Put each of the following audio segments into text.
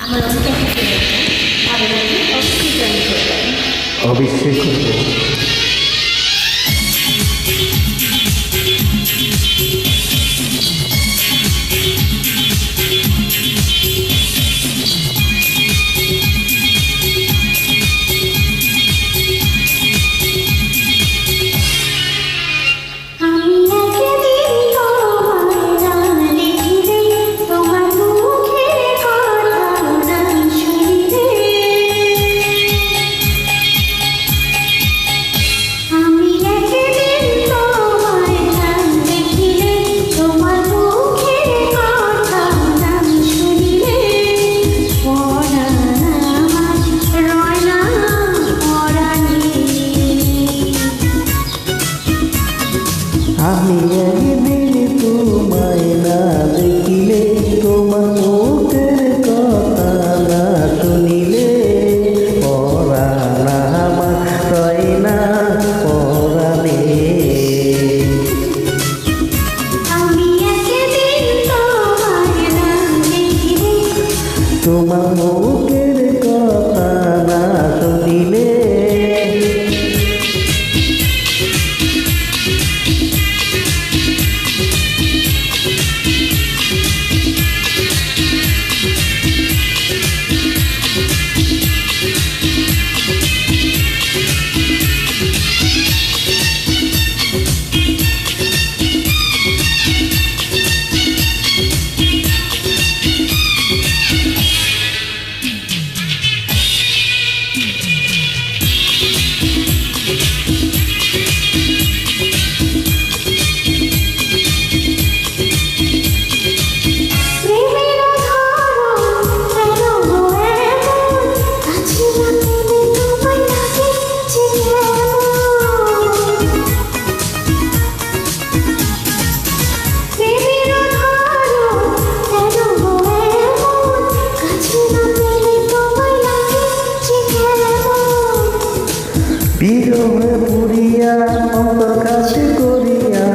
আমার অভিজ্ঞতা থেকে আবেদনটি অবশ্যই জয়েন করবেন। অবশ্যই করবো। আমি একদিন তোমায় না দেখিলে, তোমার মুখের কথা না শুনিলে, পরাণ আমার রয় না পরাণে। আমি একদিন তোমায় না দেখিলে, তোমার মুখের কথা না শুনিলে, বিরহে পুরিয়া অন্তর কাছে করিয়া,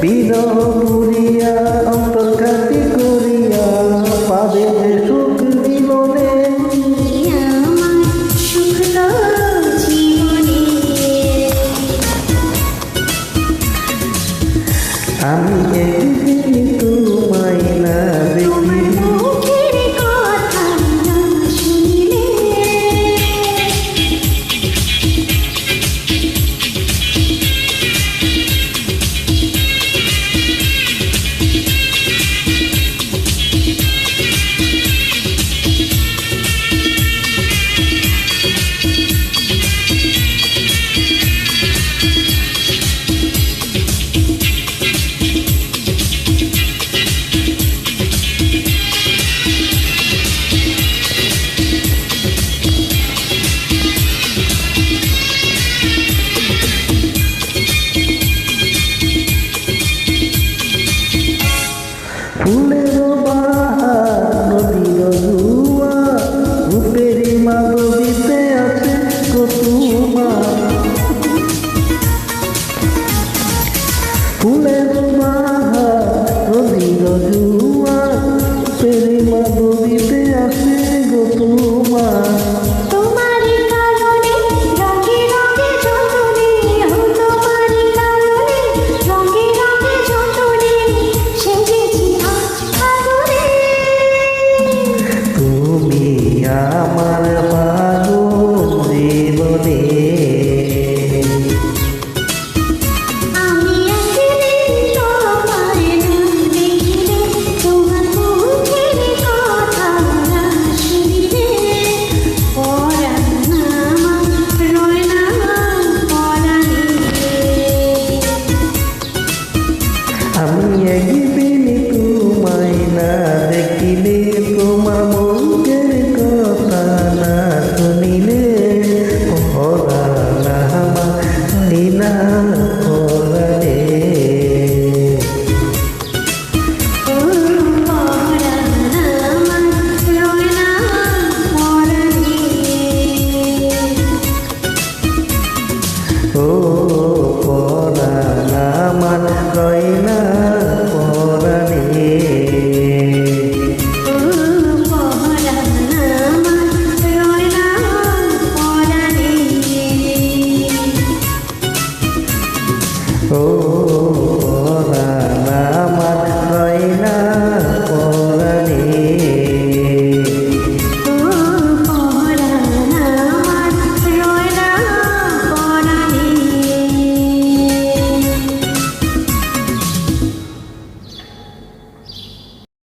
বিরহ পুরিয়া অন্তর কাছে করিয়া, পাবে যে সুখ জীবনে, আমার সুখ জীবনে। আমি একদিন তোমায় না দেখি, মুখের কথা না শুনিলে, ফুলের বাহার নদীর জুয়া, রূপের মাধবীতে আছে কতুমা। ফুলের বাহার নদীর জুয়া, রূপের মাধবীতে আছে